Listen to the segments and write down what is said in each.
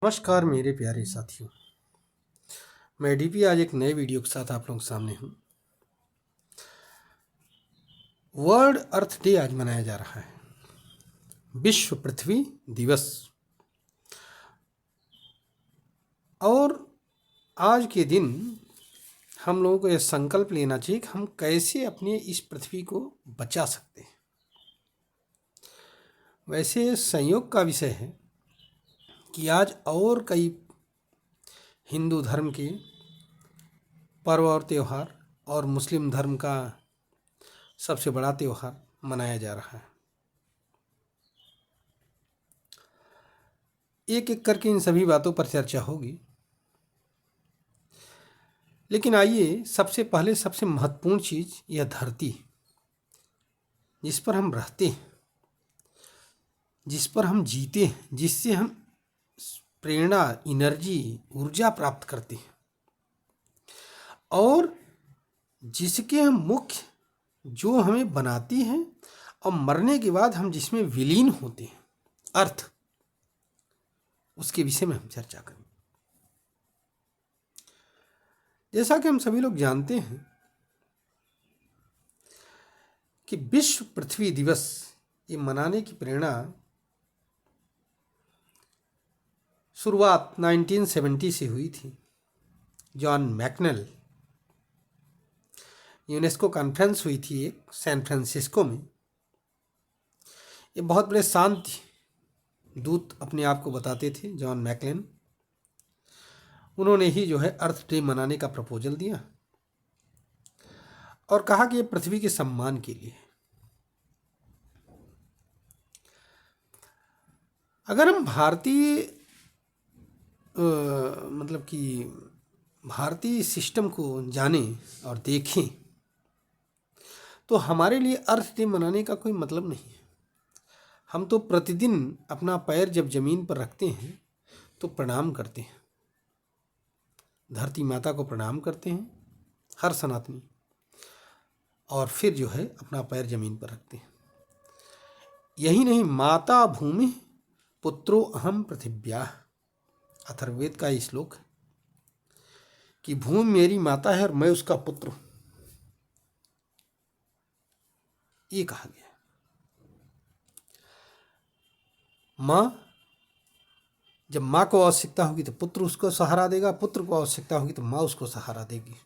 नमस्कार मेरे प्यारे साथियों। मैं डीपी आज एक नए वीडियो के साथ आप लोगों के सामने हूँ। वर्ल्ड अर्थ डे आज मनाया जा रहा है, विश्व पृथ्वी दिवस। और आज के दिन हम लोगों को यह संकल्प लेना चाहिए कि हम कैसे अपने इस पृथ्वी को बचा सकते हैं। वैसे संयोग का विषय है कि आज और कई हिंदू धर्म के पर्व और त्यौहार और मुस्लिम धर्म का सबसे बड़ा त्यौहार मनाया जा रहा है। एक एक करके इन सभी बातों पर चर्चा होगी, लेकिन आइए सबसे पहले सबसे महत्वपूर्ण चीज़ यह धरती जिस पर हम रहते हैं, जिस पर हम जीते हैं, जिससे हम प्रेरणा, एनर्जी, ऊर्जा प्राप्त करते हैं और जिसके हम मुख्य जो हमें बनाती हैं और मरने के बाद हम जिसमें विलीन होते हैं, अर्थ, उसके विषय में हम चर्चा करेंगे। जैसा कि हम सभी लोग जानते हैं कि विश्व पृथ्वी दिवस ये मनाने की प्रेरणा शुरुआत 1970 से हुई थी। जॉन मैकनेल, यूनेस्को कॉन्फ्रेंस हुई थी एक सैन फ्रांसिस्को में। ये बहुत बड़े शांति दूत अपने आप को बताते थे जॉन मैकलेन। उन्होंने ही जो है अर्थ डे मनाने का प्रपोजल दिया और कहा कि ये पृथ्वी के सम्मान के लिए। अगर हम मतलब कि भारतीय सिस्टम को जानें और देखें तो हमारे लिए अर्थ डे मनाने का कोई मतलब नहीं है। हम तो प्रतिदिन अपना पैर जब जमीन पर रखते हैं तो प्रणाम करते हैं, धरती माता को प्रणाम करते हैं हर सनातनी, और फिर जो है अपना पैर जमीन पर रखते हैं। यही नहीं, माता भूमि पुत्रो अहम पृथिव्या, अथर्ववेद का ये श्लोक है कि भूमि मेरी माता है और मैं उसका पुत्र हूं, ये कहा गया। माँ, जब माँ को आवश्यकता होगी तो पुत्र उसको सहारा देगा, पुत्र को आवश्यकता होगी तो माँ उसको सहारा देगी,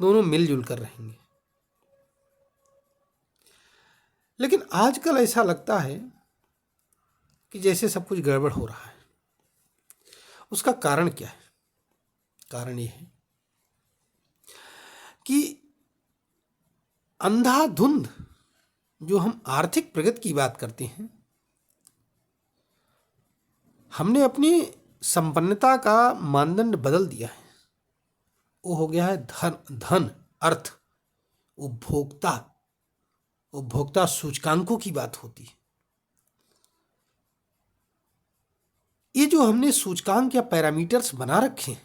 दोनों मिलजुल कर रहेंगे। लेकिन आजकल ऐसा लगता है कि जैसे सब कुछ गड़बड़ हो रहा है। उसका कारण क्या है? कारण ये है कि अंधाधुंध जो हम आर्थिक प्रगति की बात करते हैं, हमने अपनी संपन्नता का मानदंड बदल दिया है। वो हो गया है धन, अर्थ, उपभोक्ता सूचकांकों की बात होती है। ये जो हमने सूचकांक या पैरामीटर्स बना रखे हैं,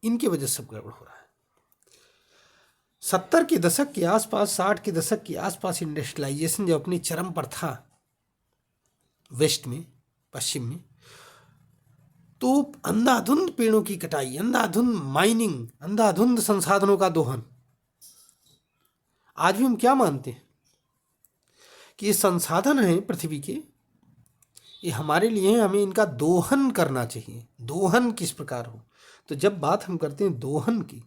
इनकी वजह से सब गड़बड़ हो रहा है। 70 के दशक के आसपास, 60 के दशक के आसपास इंडस्ट्रियलाइजेशन जब अपनी चरम पर था वेस्ट में, पश्चिम में, तो अंधाधुंध पेड़ों की कटाई, अंधाधुंध माइनिंग, अंधाधुंध संसाधनों का दोहन। आज भी हम क्या मानते हैं कि ये संसाधन है पृथ्वी के, ये हमारे लिए, हमें इनका दोहन करना चाहिए। दोहन किस प्रकार हो? तो जब बात हम करते हैं दोहन की,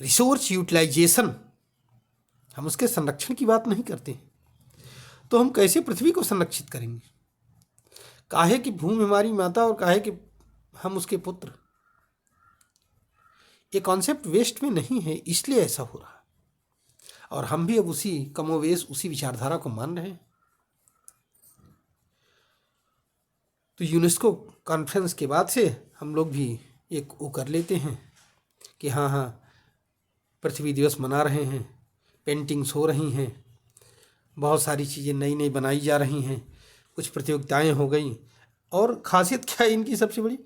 रिसोर्स यूटिलाइजेशन, हम उसके संरक्षण की बात नहीं करते हैं। तो हम कैसे पृथ्वी को संरक्षित करेंगे? काहे कि भूमि हमारी माता और काहे कि हम उसके पुत्र। ये कॉन्सेप्ट वेस्ट में नहीं है, इसलिए ऐसा हो रहा है। और हम भी अब उसी कमोवेश उसी विचारधारा को मान रहे हैं। तो यूनेस्को कॉन्फ्रेंस के बाद से हम लोग भी एक वो कर लेते हैं कि हाँ, पृथ्वी दिवस मना रहे हैं, पेंटिंग्स हो रही हैं, बहुत सारी चीज़ें नई नई बनाई जा रही हैं, कुछ प्रतियोगिताएं हो गई। और ख़ासियत क्या है इनकी सबसे बड़ी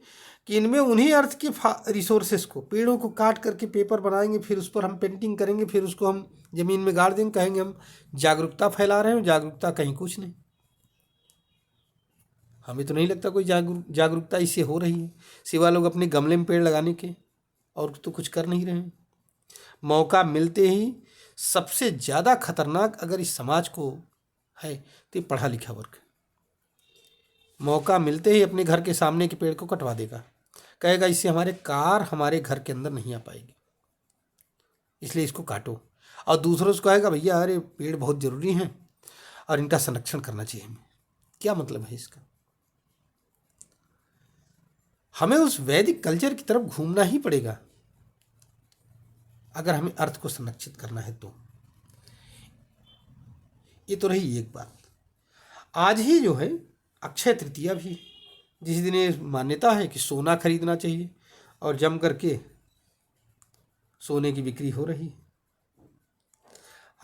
कि इनमें उन्हीं अर्थ के रिसोर्सेस को, पेड़ों को काट करके पेपर बनाएंगे, फिर उस पर हम पेंटिंग करेंगे, फिर उसको हम ज़मीन में गाड़ देंगे, कहेंगे हम जागरूकता फैला रहे हैं। जागरूकता कहीं कुछ नहीं। हमें तो नहीं लगता कोई जागरूकता इससे हो रही है, सिवा लोग अपने गमले में पेड़ लगाने के, और तो कुछ कर नहीं रहे हैं। मौका मिलते ही सबसे ज़्यादा खतरनाक अगर इस समाज को है तो ये पढ़ा लिखा वर्ग। मौका मिलते ही अपने घर के सामने के पेड़ को कटवा देगा, कहेगा इससे हमारे कार हमारे घर के अंदर नहीं आ पाएगी, इसलिए इसको काटो। और दूसरों से कहेगा भैया अरे पेड़ बहुत ज़रूरी हैं और इनका संरक्षण करना चाहिए हमें। क्या मतलब है इसका? हमें उस वैदिक कल्चर की तरफ घूमना ही पड़ेगा अगर हमें अर्थ को संरक्षित करना है तो। ये तो रही एक बात। आज ही जो है अक्षय तृतीया भी, जिस दिन ये मान्यता है कि सोना खरीदना चाहिए और जम करके सोने की बिक्री हो रही है।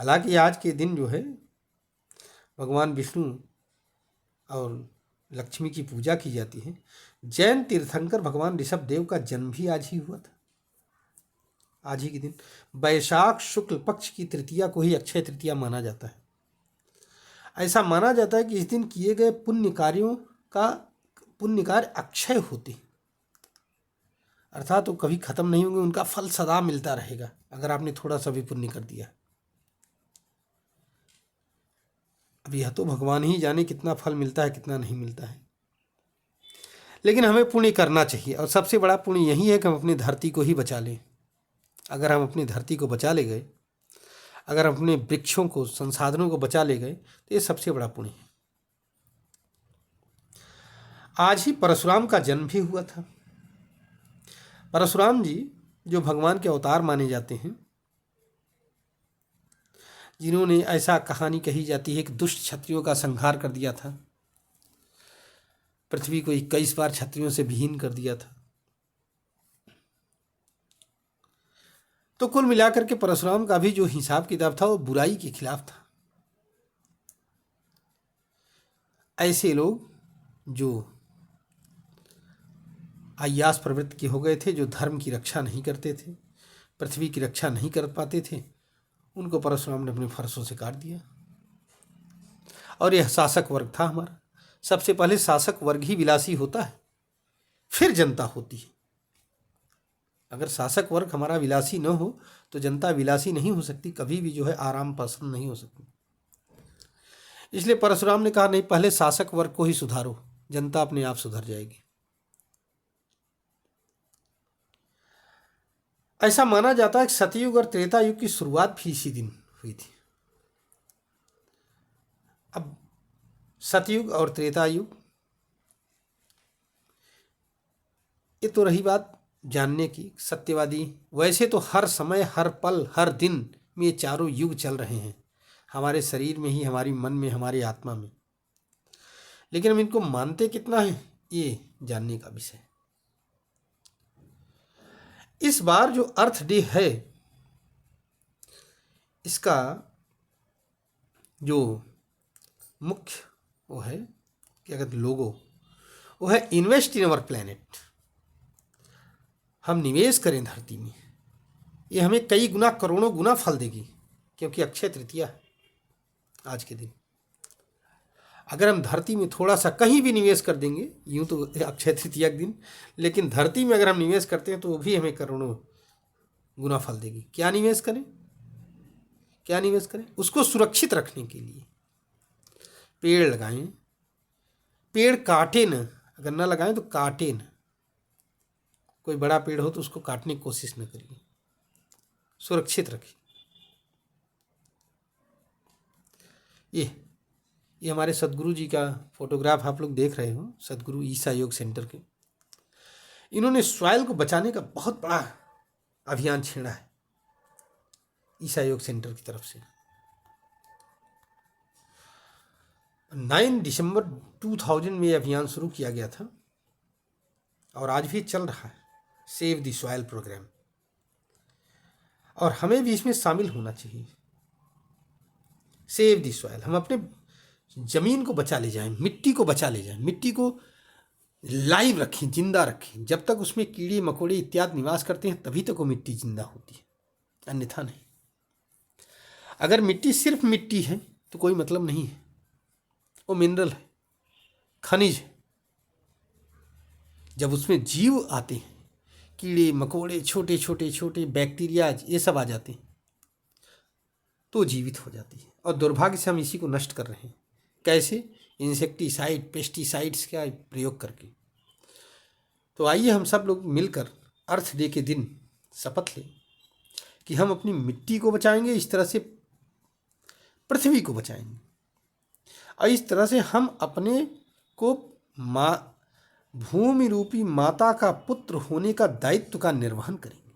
हालांकि आज के दिन जो है भगवान विष्णु और लक्ष्मी की पूजा की जाती है। जैन तीर्थंकर भगवान ऋषभ देव का जन्म भी आज ही हुआ था। आज ही के दिन वैशाख शुक्ल पक्ष की तृतीया को ही अक्षय तृतीया माना जाता है। ऐसा माना जाता है कि इस दिन किए गए पुण्य कार्यों का पुण्य कार्य अक्षय होते, अर्थात वो कभी खत्म नहीं होंगे, उनका फल सदा मिलता रहेगा अगर आपने थोड़ा सा भी पुण्य कर दिया। अब यह तो भगवान ही जाने कितना फल मिलता है कितना नहीं मिलता है, लेकिन हमें पुण्य करना चाहिए। और सबसे बड़ा पुण्य यही है कि हम अपनी धरती को ही बचा लें। अगर हम अपनी धरती को बचा ले गए, अगर हम अपने वृक्षों को, संसाधनों को बचा ले गए, तो ये सबसे बड़ा पुण्य है। आज ही परशुराम का जन्म भी हुआ था। परशुराम जी जो भगवान के अवतार माने जाते हैं, जिन्होंने, ऐसा कहानी कही जाती है कि दुष्ट क्षत्रियों का संहार कर दिया था, पृथ्वी को 21 बार क्षत्रियों से विहीन कर दिया था। तो कुल मिलाकर के परशुराम का भी जो हिसाब किताब था वो बुराई के खिलाफ था। ऐसे लोग जो अय्यास प्रवृत्ति के हो गए थे, जो धर्म की रक्षा नहीं करते थे, पृथ्वी की रक्षा नहीं कर पाते थे, उनको परशुराम ने अपने फरसों से काट दिया। और यह शासक वर्ग था हमारा। सबसे पहले शासक वर्ग ही विलासी होता है, फिर जनता होती है। अगर शासक वर्ग हमारा विलासी न हो तो जनता विलासी नहीं हो सकती, कभी भी जो है आराम पसंद नहीं हो सकती। इसलिए परशुराम ने कहा नहीं, पहले शासक वर्ग को ही सुधारो, जनता अपने आप सुधर जाएगी। ऐसा माना जाता है कि सतयुग और त्रेता युग की शुरुआत भी इसी दिन हुई थी। अब सतयुग और त्रेता युग, ये तो रही बात जानने की, सत्यवादी। वैसे तो हर समय, हर पल, हर दिन में ये चारों युग चल रहे हैं, हमारे शरीर में ही, हमारी मन में, हमारी आत्मा में। लेकिन हम इनको मानते कितना है, ये जानने का विषय। इस बार जो अर्थ डे है, इसका जो मुख्य वो है, क्या कहते हैं, लोगो, वो है इन्वेस्ट इन अवर प्लैनेट। हम निवेश करें धरती में, ये हमें कई गुना, करोड़ों गुना फल देगी, क्योंकि अक्षय तृतीया है आज के दिन। अगर हम धरती में थोड़ा सा कहीं भी निवेश कर देंगे, यूं तो अक्षय तृतीया के दिन, लेकिन धरती में अगर हम निवेश करते हैं तो वो भी हमें करोड़ों गुना फल देगी। क्या निवेश करें, क्या निवेश करें? उसको सुरक्षित रखने के लिए पेड़ लगाएं। पेड़ काटे न, अगर न लगाएं तो काटे न। कोई बड़ा पेड़ हो तो उसको काटने की कोशिश न करिए, सुरक्षित रखिए। ये हमारे सदगुरु जी का फोटोग्राफ आप लोग देख रहे हो, सदगुरु ईसा योग सेंटर के। इन्होंने सॉइल को बचाने का बहुत बड़ा अभियान छेड़ा है ईसा योग सेंटर की तरफ से। 9 दिसंबर 2000 में ये अभियान शुरू किया गया था और आज भी चल रहा है, सेव द सॉइल प्रोग्राम। और हमें भी इसमें शामिल होना चाहिए। सेव द सॉइल, हम अपने जमीन को बचा ले जाएं, मिट्टी को बचा ले जाएं, मिट्टी को लाइव रखें, जिंदा रखें। जब तक उसमें कीड़े मकोड़े इत्यादि निवास करते हैं तभी तक वो मिट्टी जिंदा होती है, अन्यथा नहीं। अगर मिट्टी सिर्फ मिट्टी है तो कोई मतलब नहीं है, वो मिनरल है, खनिज है, जब उसमें जीव आते हैं, कीड़े मकोड़े, छोटे छोटे छोटे बैक्टीरिया, ये सब आ जाते हैं, तो जीवित हो जाती है। और दुर्भाग्य से हम इसी को नष्ट कर रहे हैं। कैसे? इंसेक्टिसाइड, पेस्टिसाइड्स का प्रयोग करके। तो आइए हम सब लोग मिलकर अर्थ डे के दिन शपथ लें कि हम अपनी मिट्टी को बचाएंगे, इस तरह से पृथ्वी को बचाएंगे, और इस तरह से हम अपने को भूमि रूपी माता का पुत्र होने का दायित्व का निर्वहन करेंगे।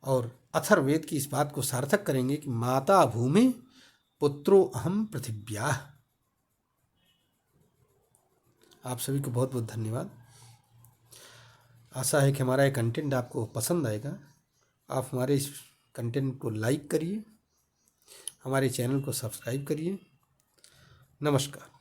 और अथर्ववेद की इस बात को सार्थक करेंगे कि माता भूमि पुत्रो अहम पृथिव्याः। आप सभी को बहुत बहुत धन्यवाद। आशा है कि हमारा ये कंटेंट आपको पसंद आएगा। आप हमारे इस कंटेंट को लाइक करिए, हमारे चैनल को सब्सक्राइब करिए। नमस्कार।